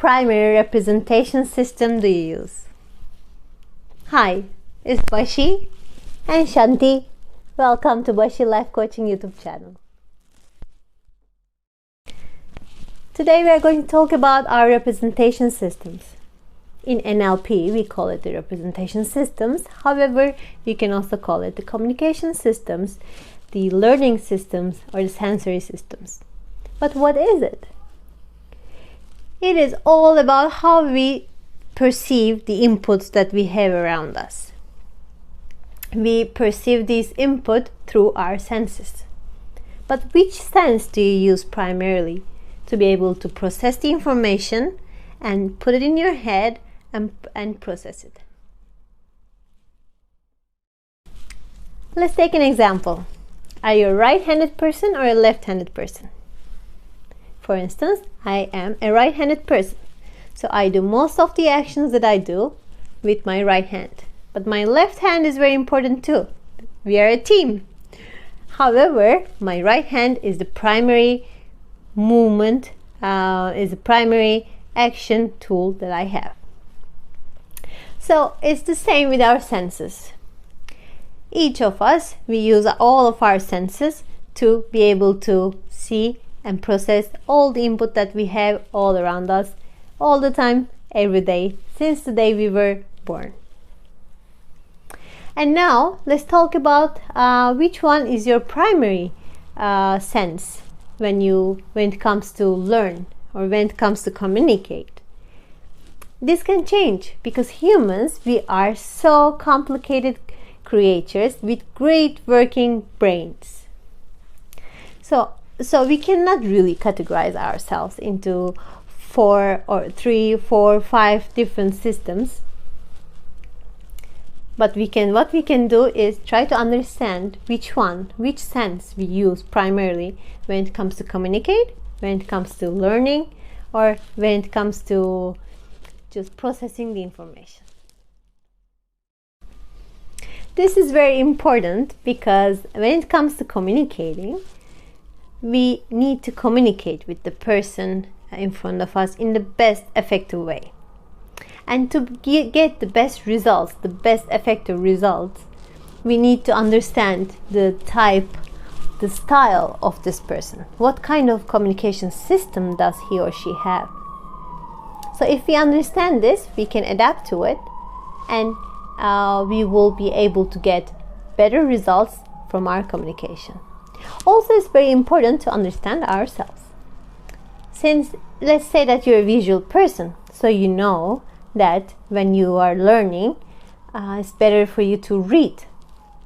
primary representation system do you use? Hi, it's Bashi and Shanti. Welcome to Bashi Life Coaching YouTube channel. Today we are going to talk about our representation systems. In NLP, we call it the representation systems. However, we can also call it the communication systems, the learning systems, or the sensory systems. But what is it? It is all about how we perceive the inputs that we have around us. We perceive these input through our senses. But which sense do you use primarily to be able to process the information and put it in your head and process it? Let's take an example. Are you a right-handed person or a left-handed person? For instance, I am a right-handed person. So I do most of the actions that I do with my right hand. But my left hand is very important too. We are a team. However, my right hand is the primary movement, is the primary action tool that I have. So it's the same with our senses. Each of us, we use all of our senses to be able to see and process all the input that we have all around us, all the time, every day, since the day we were born. And now let's talk about which one is your primary sense when it comes to learn or when it comes to communicate. This can change because humans, we are so complicated creatures with great working brains. So we cannot really categorize ourselves into 4 or 3, 4, 5 different systems. But what we can do is try to understand which sense we use primarily when it comes to communicate, when it comes to learning, or when it comes to just processing the information. This is very important because when it comes to communicating, we need to communicate with the person in front of us in the best effective way. And to get the best results, the best effective results, we need to understand the type, the style of this person. What kind of communication system does he or she have? So if we understand this, we can adapt to it and we will be able to get better results from our communication. Also, it's very important to understand ourselves. Since let's say that you're a visual person, so you know that when you are learning, it's better for you to read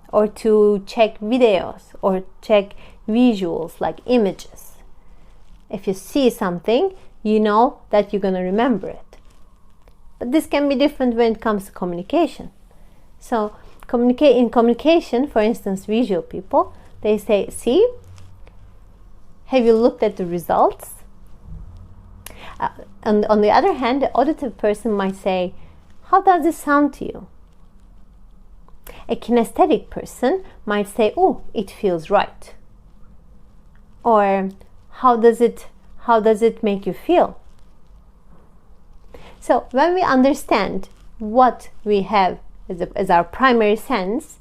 or to check videos or check visuals like images. If you see something, you know that you're going to remember it. But this can be different when it comes to communication. So in communication, for instance, visual people, they say, see, have you looked at the results? On the other hand, the auditive person might say, how does this sound to you? A kinesthetic person might say, oh, it feels right. Or how does it make you feel? So when we understand what we have as our primary sense,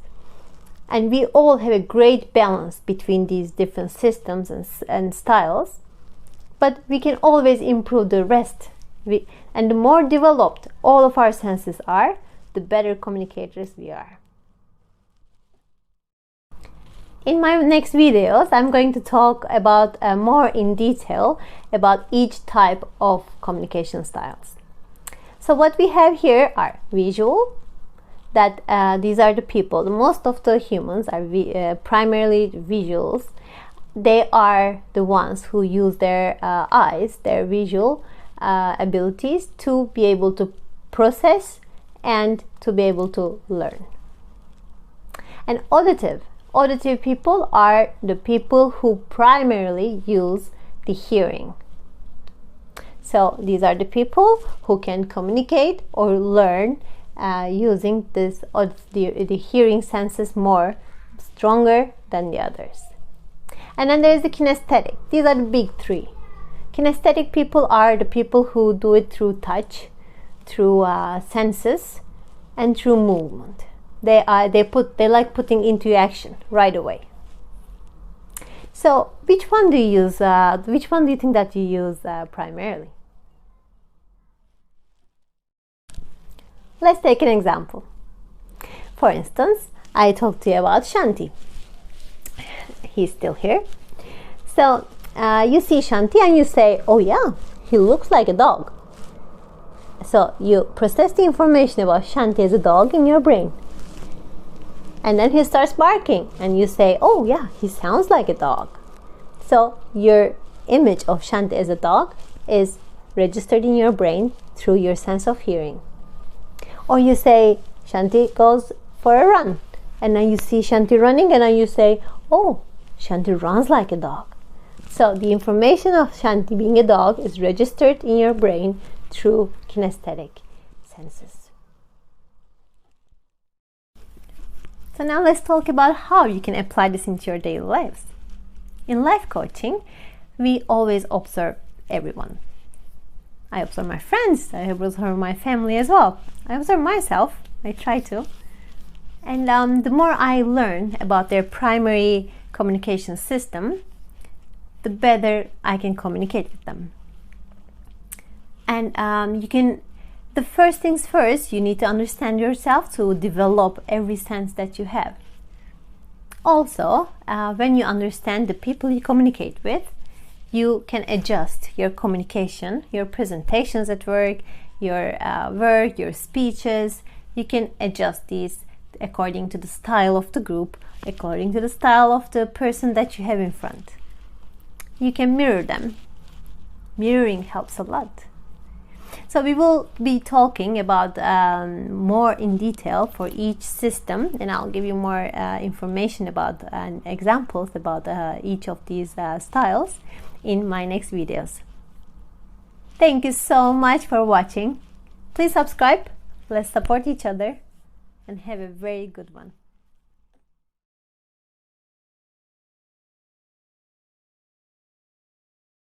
and we all have a great balance between these different systems and styles, but we can always improve the rest. And the more developed all of our senses are, the better communicators we are. In my next videos, I'm going to talk about more in detail about each type of communication styles. So what we have here are visual, that these are the people. Most of the humans are primarily visuals. They are the ones who use their eyes, their visual abilities to be able to process and to be able to learn. And auditive people are the people who primarily use the hearing. So these are the people who can communicate or learn using the hearing senses more stronger than the others. And then there is the kinesthetic. These are the big three. Kinesthetic people are the people who do it through touch, through senses, and through movement. They like putting into action right away. So which one do you use? Which one do you think that you use primarily? Let's take an example. For instance, I talked to you about Shanti. He's still here. So you see Shanti and you say, oh yeah, he looks like a dog. So you process the information about Shanti as a dog in your brain. And then he starts barking and you say, oh yeah, he sounds like a dog. So your image of Shanti as a dog is registered in your brain through your sense of hearing. Or you say, Shanti goes for a run. And then you see Shanti running and then you say, oh, Shanti runs like a dog. So the information of Shanti being a dog is registered in your brain through kinesthetic senses. So now let's talk about how you can apply this into your daily lives. In life coaching, we always observe everyone. I observe my friends, I observe my family as well. I observe myself, I try to. And the more I learn about their primary communication system, the better I can communicate with them. And the first things first, you need to understand yourself to develop every sense that you have. Also, when you understand the people you communicate with, you can adjust your communication, your presentations at work, your speeches. You can adjust these according to the style of the group, according to the style of the person that you have in front. You can mirror them. Mirroring helps a lot. So we will be talking about more in detail for each system, and I'll give you more information about examples about each of these styles in my next videos. Thank you so much for watching. Please subscribe. Let's support each other and have a very good one.